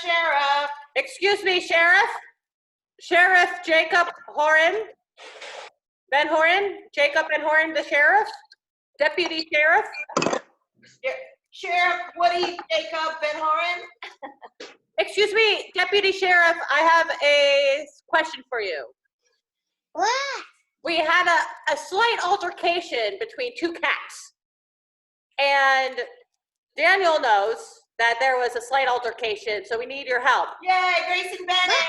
Sheriff. Excuse me, Sheriff. Sheriff Jacob Horan. Ben Horan. Jacob Ben Horan, the sheriff. Deputy Sheriff. Sheriff Woody Jacob Ben Horan. Excuse me, Deputy Sheriff, I have a question for you. What? We had a slight altercation between two cats. And Daniel knows that there was a slight altercation, so we need your help. Yay, Grayson Bennett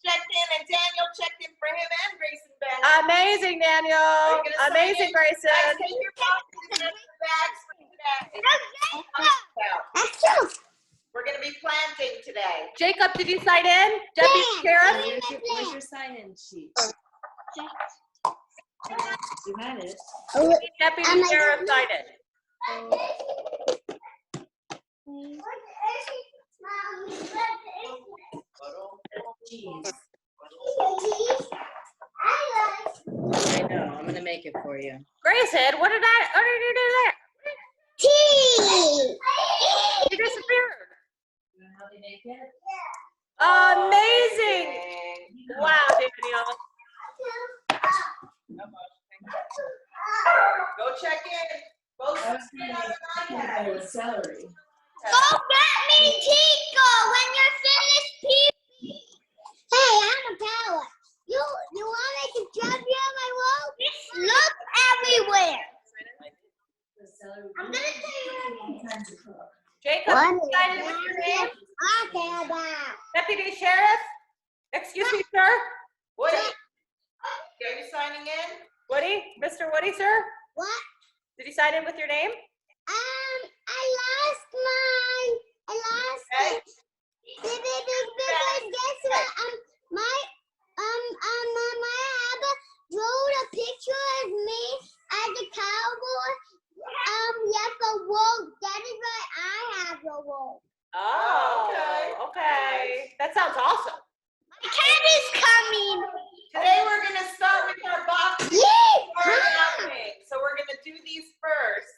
checked in, and Daniel checked in for him and Grayson Bennett. Amazing, Daniel. Amazing, Grayson. Guys, take your boxes and your bags for today. We're going to be planting today. Jacob, did you sign in? Deputy Sheriff? Where's your sign-in sheet? You had it. Deputy Sheriff signed in. Jeez. I know. I'm gonna make it for you. Grayson, what did you do there? Tea. You disappeared. You know how they make it? Amazing. Wow, Daniel. Go check in. Both With celery. Go get me Chico when you're finished pee-pee. Hey, I'm a power. You want me to jump you on my wall? Look everywhere. I'm gonna tell you. Jacob, sign in with your name. Okay, bye. Deputy Sheriff? Excuse me, sir? Woody, are you signing in? Woody? Mr. Woody, sir? What? Did you sign in with your name? I lost mine. Okay. Because guess what? My drew a picture of me as a cowboy. Yes, a wolf. That is why I have the wolf. Oh, okay. That sounds awesome. My cat is coming. Today we're going to start with our box. Yeah. So we're going to do these first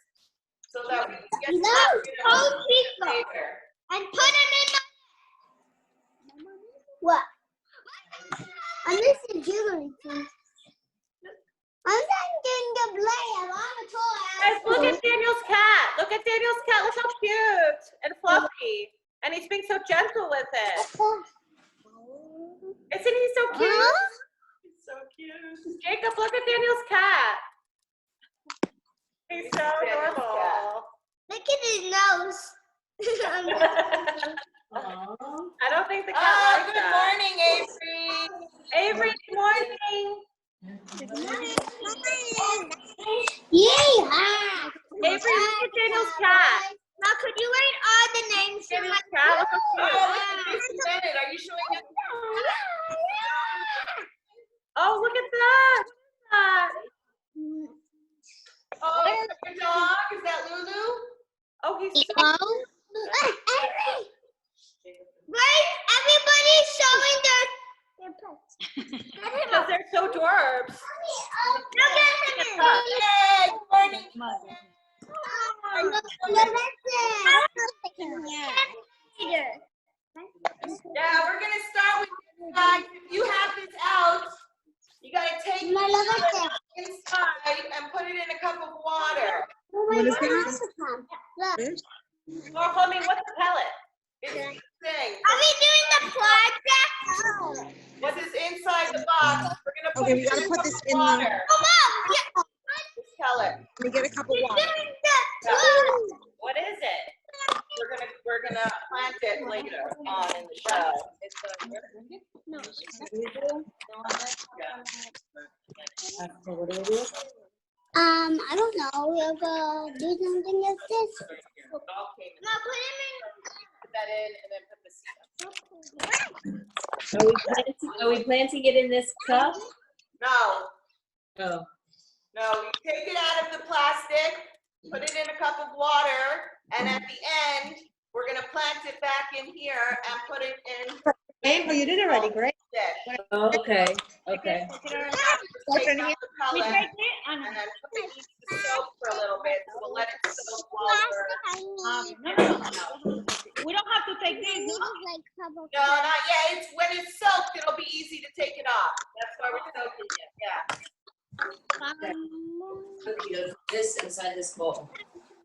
so that we can get later. And put them in my... What? I'm missing jewelry, please. I'm thinking the blade. I'm a toy. Guys, look at Daniel's cat. Look at Daniel's cat. Look how cute and fluffy. And he's being so gentle with it. Isn't he so cute? He's so cute. Jacob, look at Daniel's cat. He's so adorable. Look at his nose. I don't think the cat likes Good that. morning, Avery. Avery, good morning. Yeah. Avery, look at Daniel's cat. Now, could you write all the names for my Cat, look how cute. Oh, look at Grayson Bennett. Are you showing us? Oh, look at that. Oh, is that your dog? Is that Lulu? Oh, he's so Right? Everybody's showing their pets. because they're so dwarves. Look at him. Yay, good morning. Yeah, we're going to start with this guy. If you have this out, you got to take it inside and put it in a cup of water. What is Or, homie, what's a pellet? It's the thing. Are we doing the project? What is inside the box? We're going to put Okay, we it gotta in a put cup this of in water. Tell it. Let me get a cup of water. What is it? We're gonna plant it later on in the show. I don't know. We're gonna do something like this. Put that in and then put the seed. Are we planting it in this cup? No, Oh. no, you take it out of the plastic, put it in a cup of water, and at the end, we're gonna plant it back in here and put it in Oh, you did already, great. dish. Oh, okay. Okay. Take out the pellet and then put it in the soak for a little bit. So we'll let it soak while we're We don't have to take this. This No? is like cover. No, not yet. It's when it's soaked, it'll be easy to take it off. That's why we're soaking it, yeah. You gotta put this inside this bowl.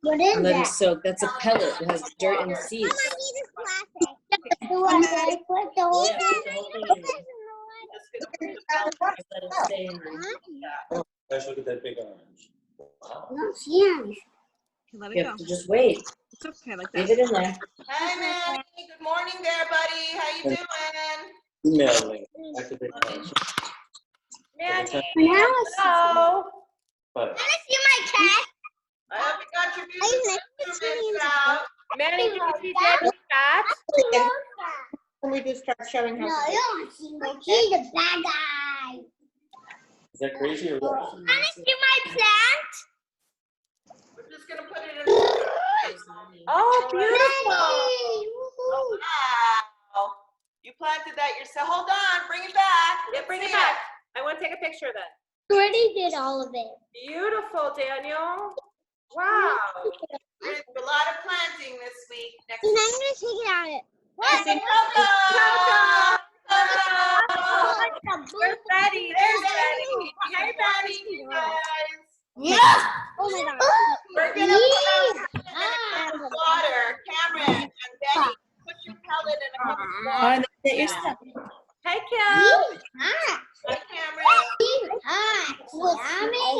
What is And let it that? soak. That's a pellet. It has dirt and seeds. Mama, this is plastic. The one that I put the whole Yeah, put the whole thing in there. Just gonna put the pellet Just let it stay in there. Guys, look at that big orange. Wow. No, yeah. Let You it go. have to just wait. It's okay like Leave that. it in there. Hi, Manny. Good morning there, buddy. How you doing? Emailing. That's a big orange. Mandy, Now hello. But Wanna see my cat? I hope you got your I music like to see instruments him. out. Mandy, did you see Daniel's cat? Can we just start showing No, how? you don't see my He's a bad guy. is that crazy or what? Wanna see my plant? We're just gonna put it in. Oh, beautiful. Woohoo. Wow. You planted that yourself. Hold on, bring it back. Yeah, Let's bring it see back. I want to take a picture of that. Already did all of it. Beautiful, Daniel. Wow. We're gonna do a lot of planting this week. Next And week. I'm gonna take it out. There's Coco. Coco. Where's Betty? There's There's Betty. Betty. Hey, Betty, you guys. Yeah. Oh my god. We're gonna put out water. Cameron and Betty, put your pellet in a cup of Oh, water. and then your stuff. Hey, Kim. Hot. Hi, Cameron. Hot. Yummy.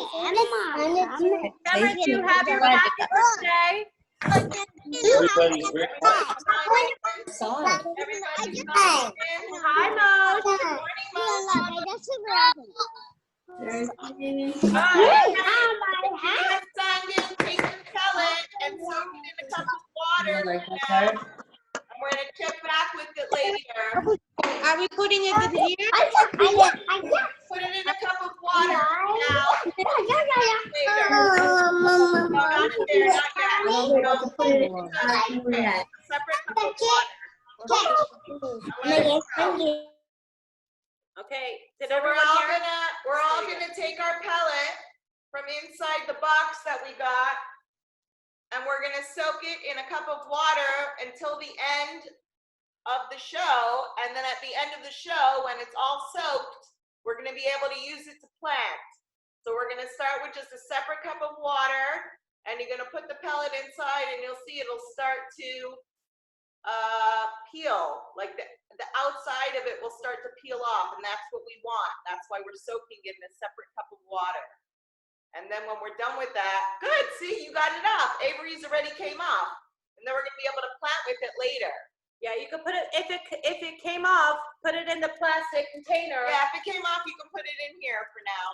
Cameron, do you have your packet for today? Everybody's very Saw it. Everybody's Hey. in. Hi, Mo. Good morning, Mom. Hi. Yes, Sandy, take your pellet and soak it in a cup of water. Like for that. now. And we're gonna check back with it later. Are we putting it in here? Put it in a cup of water now. Later. No, not in there, not yet. No, Put it in. separate cup of water. Okay, did So everyone hear? we're all gonna take our pellet from inside the box that we got, and we're gonna soak it in a cup of water until the end of the show, and then at the end of the show, when it's all soaked, we're gonna be able to use it to plant. So we're gonna start with just a separate cup of water, and you're gonna put the pellet inside, and you'll see it'll start to peel, like the outside of it will start to peel off, and that's what we want. That's why we're soaking it in a separate cup of water. And then when we're done with that, good, see, you got it off. Avery's already came off, and then we're gonna be able to plant with it later. Yeah, you could put it, if it came off, put it in the plastic container. Yeah, if it came off, you can put it in here for now.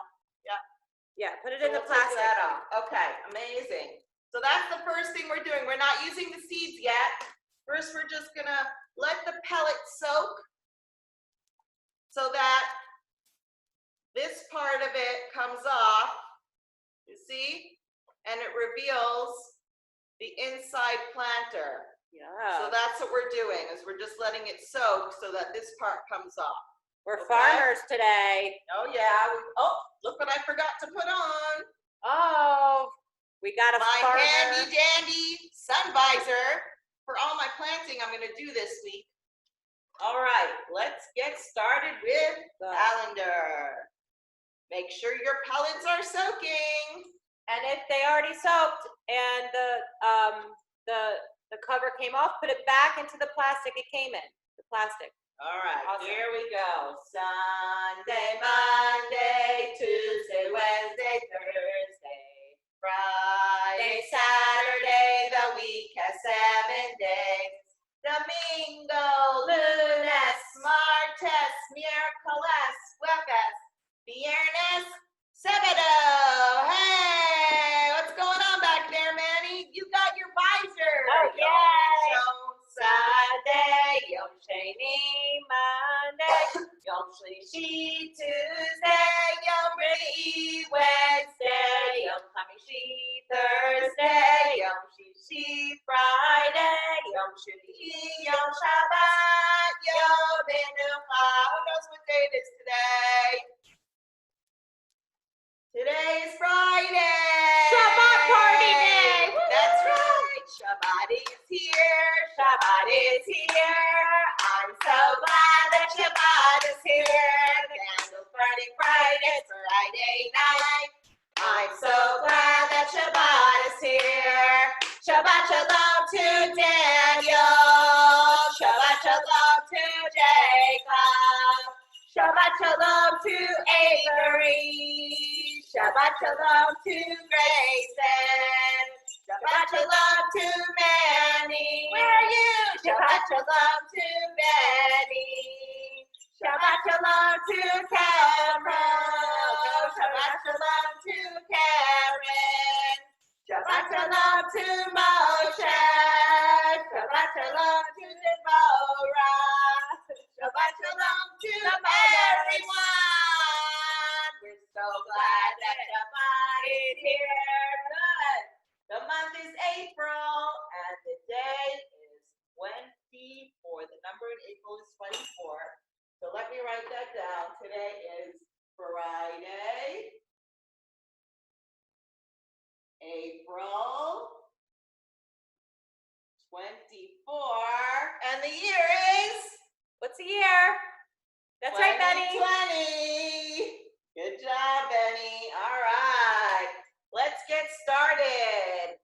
Yeah, put it So in the we'll take plastic. that off. Okay, amazing. So that's the first thing we're doing. We're not using the seeds yet. First, we're just gonna let the pellet soak so that this part of it comes off, you see? And it reveals the inside planter. So Yeah, that's what we're doing, is we're just letting it soak so that this part comes off. we're Okay. farmers today. Oh yeah, oh, look what I forgot to put on. Oh, we got a My farmer. handy dandy sun visor for all my planting I'm gonna do this week. All right, let's get started with calendar. Make sure your pellets are soaking. And if they already soaked and the cover came off, put it back into the plastic it came in, the plastic. All right, Awesome. here we go. Sunday, Monday, Tuesday, Wednesday, Thursday, Friday, Saturday, the week has 7 days. Domingo, lunes, martes, miércoles, jueves, viernes, sábado. Hey, what's going on back there, Manny? You got your visor. Oh, yay. Yom Sunday, Yom Sheni, Monday, Yom Shlishi, Tuesday, Yom Re'i, Wednesday, Yom Hamishi, Thursday, Yom Shishi, Friday, Yom Shvi, Yom Shabbat, Yom Menucha. Who knows what day it is today? Today is Friday. Shabbat party day. That's right. Shabbat is here. Shabbat is here. I'm so glad that Shabbat is here. The candles burning bright, it's Friday night. I'm so glad that Shabbat is here. Shabbat shalom to Daniel. Shabbat shalom to Jacob. Shabbat shalom to Avery. Shabbat shalom to Grayson. Shabbat shalom to Manny. Where are you? Shabbat shalom to Benny. Shabbat shalom to Cameron. Shabbat shalom to Karen. Shabbat shalom to Moshe. Shabbat shalom to Deborah. Shabbat shalom to everyone. We're so glad that Shabbat is here. Good. The month is April, and the day is 24. The number in April is 24. So let me write that down. Today is Friday, April 24, and the year is? What's the year? That's right, Benny. 2020. Good job, Benny. All right, let's get started.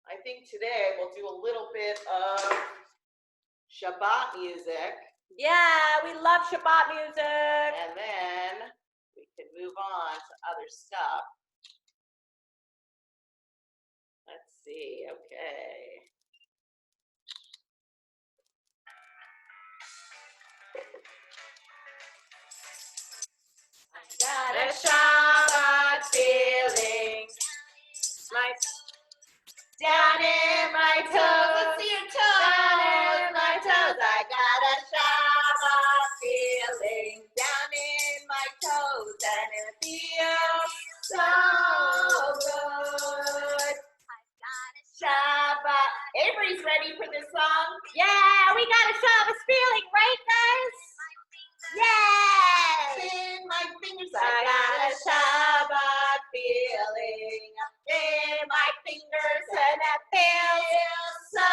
I think today we'll do a little bit of Shabbat music, Yeah, we love Shabbat music. and then we can move on to other stuff. Let's see, okay. Got a Shabbat feeling, down in my toes. Let's see your toes. Down in my toes. I got a Shabbat feeling down in my toes, and it feels so good. Shabbat. Avery's ready for this song. Yeah, we got a Shabbos feeling, right, guys? Yay! In my fingers, I got a Shabbat feeling up in my fingers, and it feels so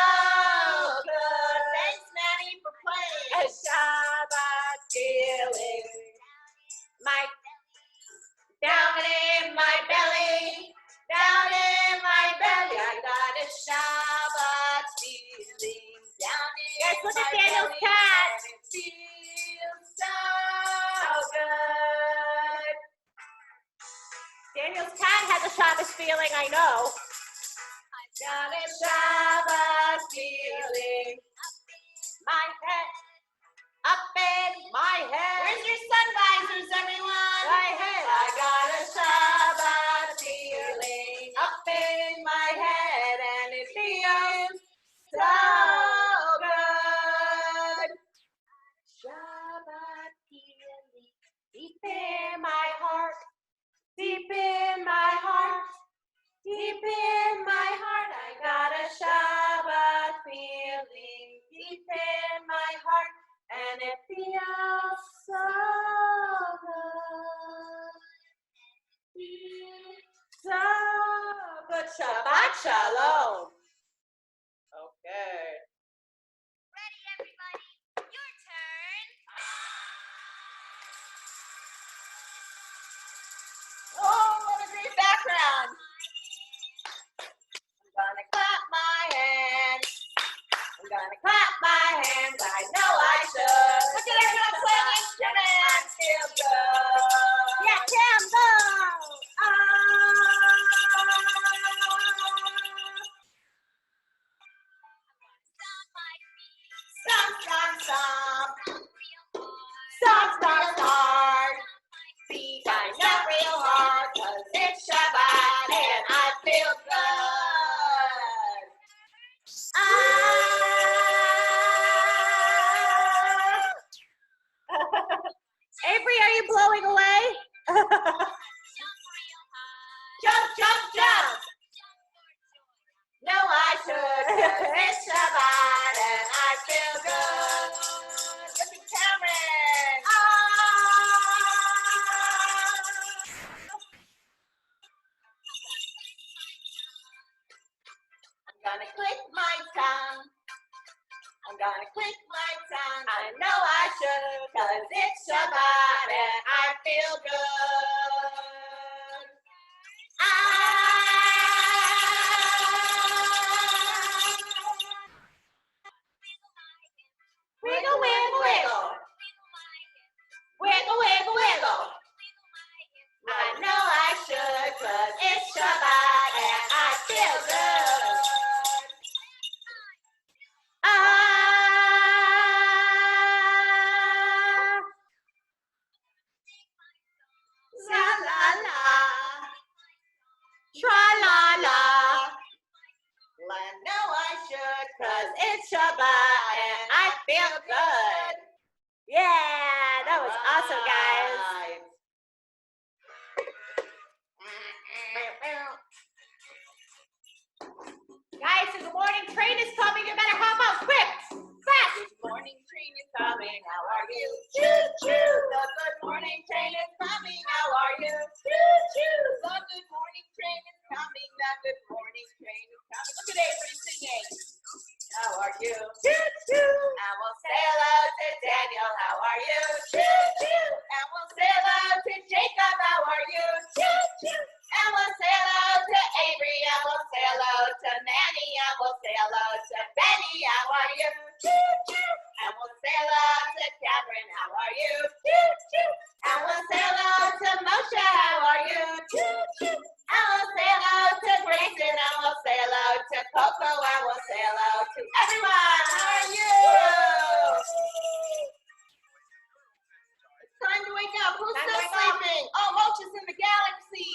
good. Thanks, Manny, for playing. A Shabbat feeling, down in my belly, down in my belly. I got a Shabbat feeling down in Guys, look my at Daniel's belly, cat. and it feels so good. Daniel's cat has a Shabbos feeling, I know. Got a Shabbat feeling. My head, up in my head. Where's your sun visors, everyone? My head. I got a Shabbat feeling up in my head, and it feels so good. Shabbat feeling deep in my heart, deep in my heart, deep in my heart. I got a Shabbat feeling deep in my heart, and it feels so good. So good. Shabbat shalom. Okay. Ready, everybody? Your turn. Oh, what a great background. I'm gonna clap my hands. I'm gonna clap my hands. I know I should. Look at everyone playing instruments. Feel good. Yeah, Tim, go! gonna click my tongue. I'm gonna click my tongue. I know I should, 'cause it's Shabbat and I feel good. Wiggle, wiggle, wiggle. Wiggle, wiggle, wiggle. I know I should, 'cause it's Shabbat and I feel good. La la la. Tra la la. I know I should, 'cause it's Shabbat and I feel good. Yeah, that was awesome, guys. Guys, the morning train is coming. You better hop out quick, fast. Good morning train is coming, how are you? Choo choo, the good morning train is coming, how are you? Choo choo, the good morning train is coming, the good morning train is coming. Look at Avery singing. How are you? Choo choo. And we'll say hello to Daniel, how are you? Choo choo. And we'll say hello to Jacob, how are you? Choo choo. And we'll say hello to Avery, and we'll say hello to Manny, and we'll say hello to Benny, how are you? Choo choo. And we'll say hello to Cameron, how are you? Choo choo. And we'll say hello to Moshe, how are you? Choo choo. And we'll say hello to Grayson, and we'll say hello to Coco, and we'll say hello to everyone. How are you? It's time to wake up. Who's Time to still wake up. sleeping? Oh, Moshe's in the galaxy.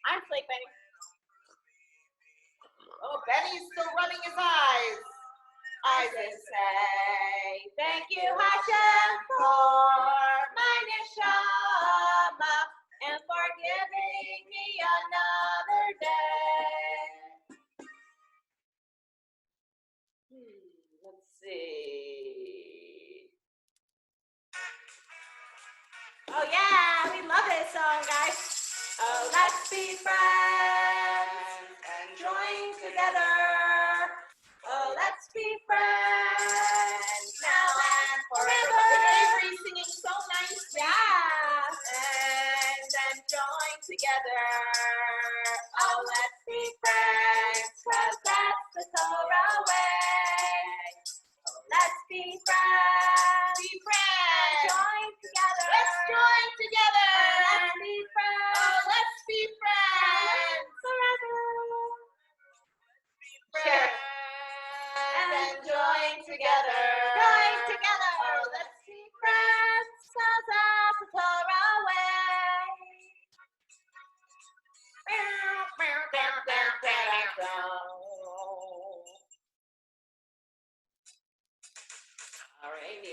I'm sleeping. Oh, Benny's still running his eyes. I just say thank you, Hashem, for my neshama and for giving me another day. Let's see. Oh yeah, we love this song, guys. Oh, let's be friends and join together. Oh, let's be friends now and forever. Look at Avery singing so nice. Yeah. And then join together. Oh, let's be friends, 'cause that's the Torah way. Oh, let's be friends. Be friends. Join together. Let's join together. Let's be friends. Oh, let's be friends. Forever. Friends. And then join together. Join together. Oh, let's be friends. 'Cause that's the Torah way.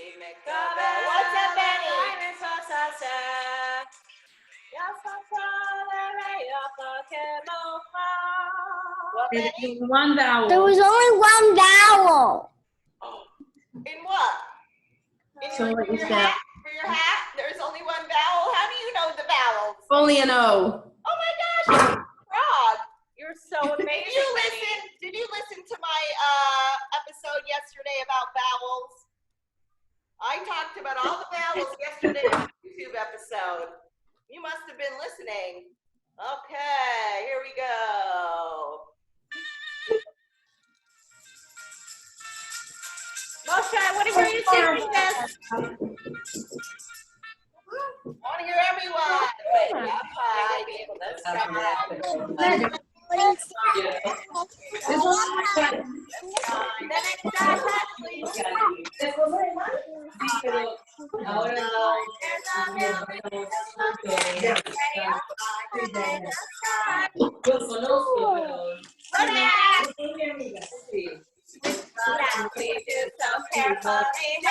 What's up, Benny? What, Benny? One vowel. There was only one vowel. In what? In So your, what for you your said. hat? For your hat? There's only one vowel? How do you know the vowels? Only an O. Oh my gosh, frog. You're so amazing. Did you listen to my episode yesterday about vowels? I talked about all the vowels yesterday on the YouTube episode. You must have been listening. Okay, here we go. Moshe, what are you singing this? I want to hear everyone. Wait, up high, be able to stop. The next time, please. Please do so carefully. Oh,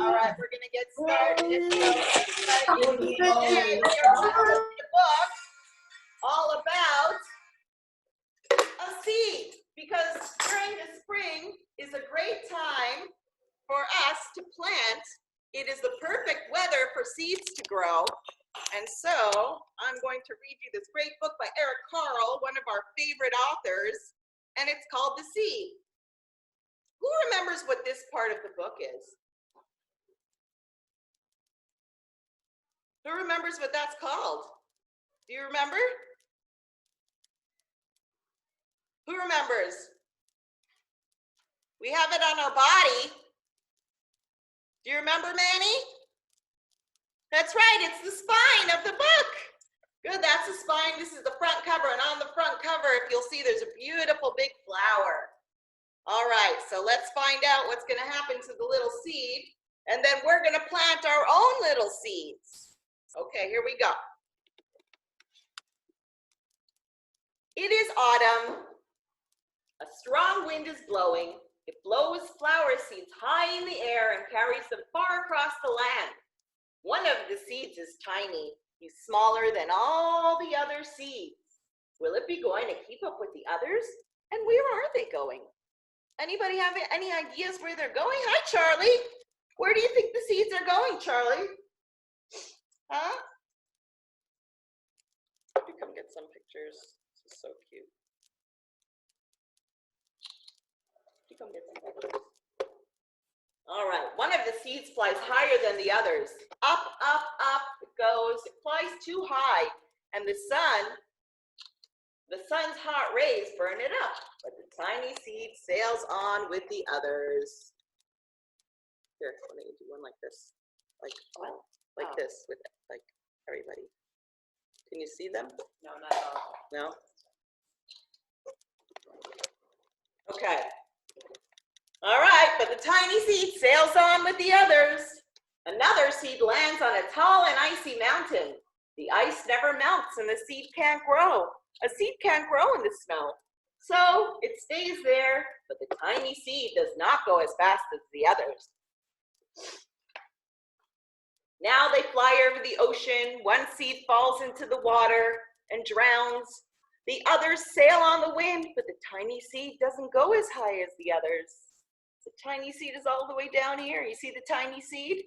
All right, we're gonna get started. Today we are reading a book all about a seed, because during the spring is a great time for us to plant. It is the perfect weather for seeds to grow. And so I'm going to read you this great book by Eric Carle, one of our favorite authors, and it's called The Seed. Who remembers what this part of the book is? Who remembers what that's called? Do you remember? Who remembers? We have it on our body. Do you remember, Manny? That's right, it's the spine of the book. Good, that's the spine. This is the front cover, and on the front cover, if you'll see, there's a beautiful big flower. All right, so let's find out what's gonna happen to the little seed, and then we're gonna plant our own little seeds. Okay, here we go. It is autumn. A strong wind is blowing. It blows flower seeds high in the air and carries them far across the land. One of the seeds is tiny. He's smaller than all the other seeds. Will it be going to keep up with the others? And where are they going? Anybody have any ideas where they're going? Hi, Charlie. Where do you think the seeds are going, Charlie? Huh? Let me come get some pictures. This is so cute. Come get some pictures. All right, one of the seeds flies higher than the others. Up, up, up it goes. It flies too high, and the sun's hot rays burn it up. But the tiny seed sails on with the others. Here, let me do one like this, like this with like everybody. Can you see them? No, not at all. No. Okay. All right, but the tiny seed sails on with the others. Another seed lands on a tall and icy mountain. The ice never melts and the seed can't grow. A seed can't grow in the snow. So it stays there, but the tiny seed does not go as fast as the others. Now they fly over the ocean. One seed falls into the water and drowns. The others sail on the wind, but the tiny seed doesn't go as high as the others. The tiny seed is all the way down here. You see the tiny seed?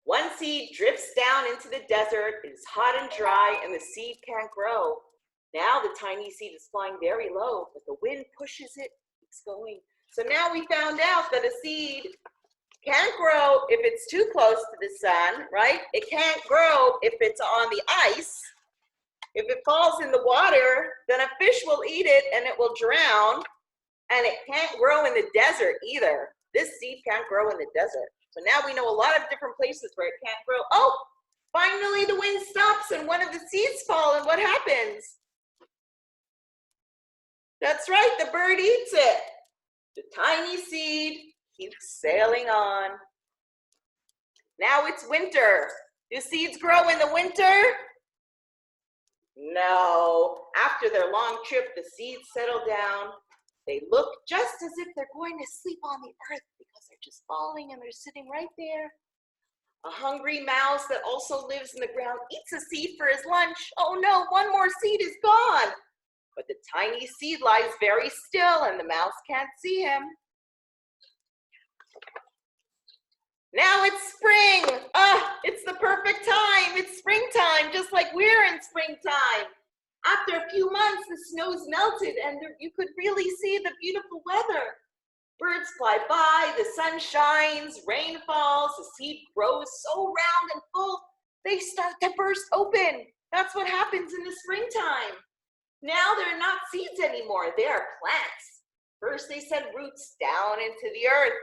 One seed drifts down into the desert. It is hot and dry, and the seed can't grow. Now the tiny seed is flying very low, but the wind pushes it, keeps going. So now we found out that a seed can't grow if it's too close to the sun, right? It can't grow if it's on the ice. If it falls in the water, then a fish will eat it and it will drown. And it can't grow in the desert either. This seed can't grow in the desert. So now we know a lot of different places where it can't grow. Oh, finally the wind stops and one of the seeds fall, and what happens? That's right, the bird eats it. The tiny seed keeps sailing on. Now it's winter. Do seeds grow in the winter? No. After their long trip, the seeds settle down. They look just as if they're going to sleep on the earth because they're just falling and they're sitting right there. A hungry mouse that also lives in the ground eats a seed for his lunch. Oh no, one more seed is gone. But the tiny seed lies very still and the mouse can't see him. Now it's spring. It's the perfect time. It's springtime, just like we're in springtime. After a few months, the snow's melted and you could really see the beautiful weather. Birds fly by, the sun shines, rain falls, the seed grows so round and full, they start to burst open. That's what happens in the springtime. Now they're not seeds anymore, they are plants. First they send roots down into the earth.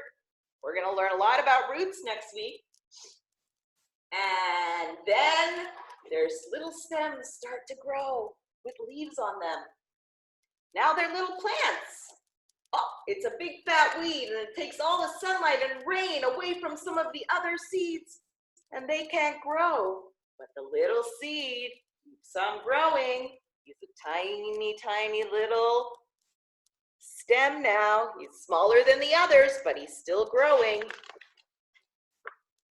We're gonna learn a lot about roots next week. And then there's little stems start to grow with leaves on them. Now they're little plants. Oh, it's a big fat weed and it takes all the sunlight and rain away from some of the other seeds and they can't grow. But the little seed keeps on growing. He's a tiny, tiny little stem now. He's smaller than the others, but he's still growing.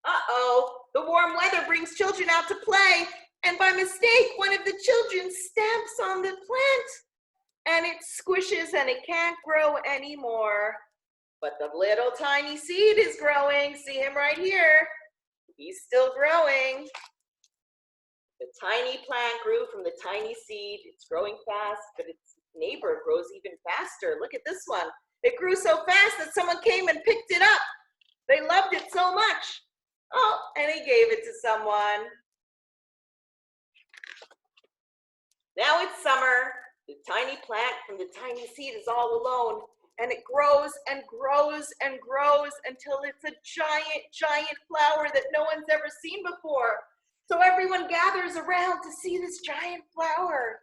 Uh-oh, the warm weather brings children out to play, and by mistake, one of the children stamps on the plant, and it squishes and it can't grow anymore. But the little tiny seed is growing. See him right here. He's still growing. The tiny plant grew from the tiny seed. It's growing fast, but its neighbor grows even faster. Look at this one. It grew so fast that someone came and picked it up. They loved it so much. Oh, and he gave it to someone. Now it's summer. The tiny plant from the tiny seed is all alone, and it grows and grows and grows until it's a giant, giant flower that no one's ever seen before. So everyone gathers around to see this giant flower.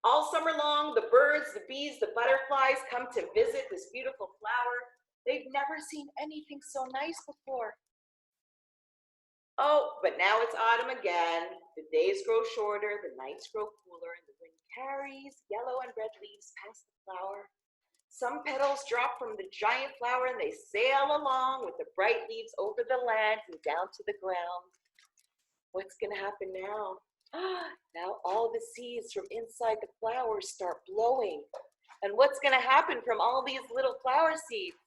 All summer long, the birds, the bees, the butterflies come to visit this beautiful flower. They've never seen anything so nice before. Oh, but now it's autumn again. The days grow shorter, the nights grow cooler, and the wind carries yellow and red leaves past the flower. Some petals drop from the giant flower and they sail along with the bright leaves over the land and down to the ground. What's gonna happen now? Now all the seeds from inside the flower start blowing. And what's gonna happen from all these little flower seeds?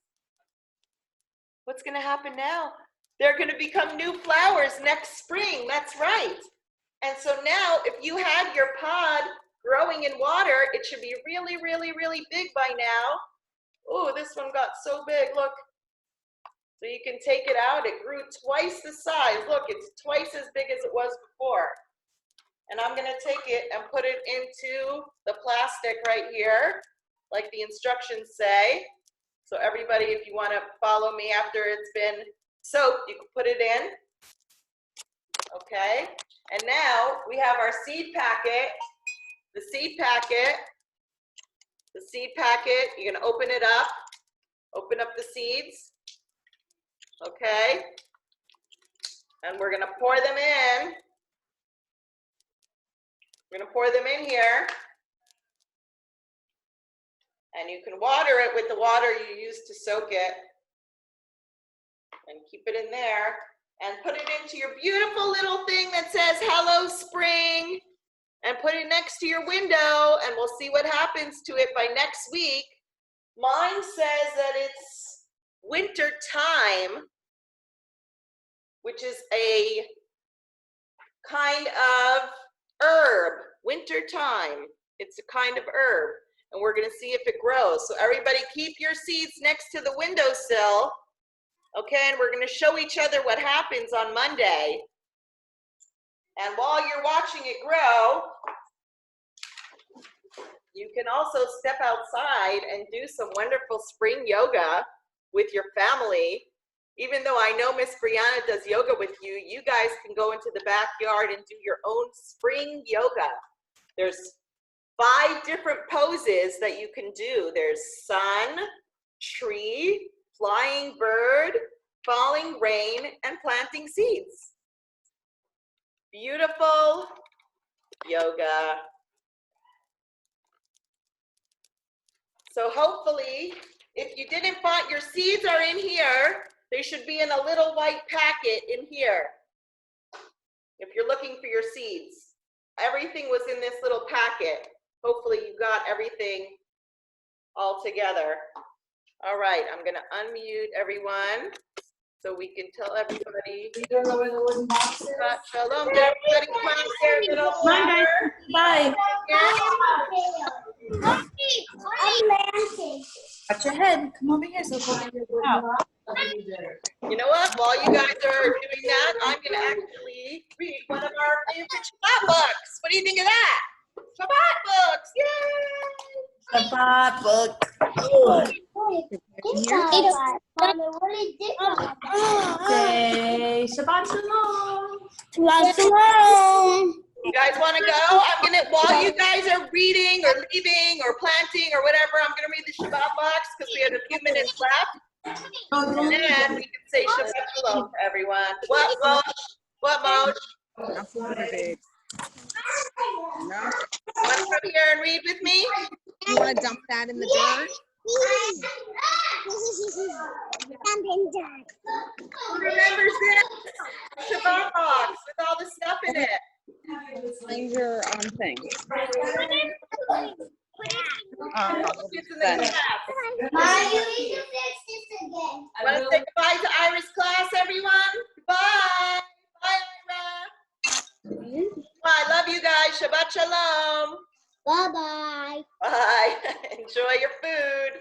What's gonna happen now? They're gonna become new flowers next spring, that's right. And so now if you had your pod growing in water, it should be really, really, really big by now. Oh, this one got so big, look. So you can take it out, it grew twice the size. Look, it's twice as big as it was before. And I'm gonna take it and put it into the plastic right here, like the instructions say. So everybody, if you wanna follow me after it's been soaked, you can put it in, okay? And now we have our seed packet. The seed packet, you're gonna open it up, open up the seeds, okay? And we're gonna pour them in. We're gonna pour them in here. And you can water it with the water you used to soak it. And keep it in there. And put it into your beautiful little thing that says, "Hello, Spring." And put it next to your window, and we'll see what happens to it by next week. Mine says that it's winter time, which is a kind of herb, winter time. It's a kind of herb, and we're gonna see if it grows. So everybody keep your seeds next to the windowsill, okay? And we're gonna show each other what happens on Monday. And while you're watching it grow, you can also step outside and do some wonderful spring yoga with your family. Even though I know Miss Brianna does yoga with you, you guys can go into the backyard and do your own spring yoga. There's 5 different poses that you can do. There's sun, tree, flying bird, falling rain, and planting seeds. Beautiful yoga. So hopefully, if you didn't find, your seeds are in here. They should be in a little white packet in here. If you're looking for your seeds, everything was in this little packet. Hopefully you got everything all together. All right, I'm gonna unmute everyone so we can tell everybody. Shalom to everybody. Plant their little flower. Bye. I'm Watch your head. Come over here so we can get it out. You know what? While you guys are doing that, I'm gonna actually read one of our favorite Shabbat books. What do you think of that? Shabbat books, yay! Shabbat book. Say Shabbat Shalom. You guys want to go? I'm gonna, while you guys are reading or leaving or planting or whatever, I'm gonna read the Shabbat box because we have a few minutes left. And then we can say Shabbat Shalom to everyone. What, Moshe? What, Moshe? That's not a big. No, Want to come here and read with me? you want to dump that in the dirt? something done. Who remembers this? Shabbat box with all the stuff in it. Find your thing. Kids in the class. Ma, you need to fix this again. Want to say goodbye to Ira's class, everyone? Bye. Bye, Ira. I love you guys. Shabbat shalom. Bye-bye. Bye. Enjoy your food.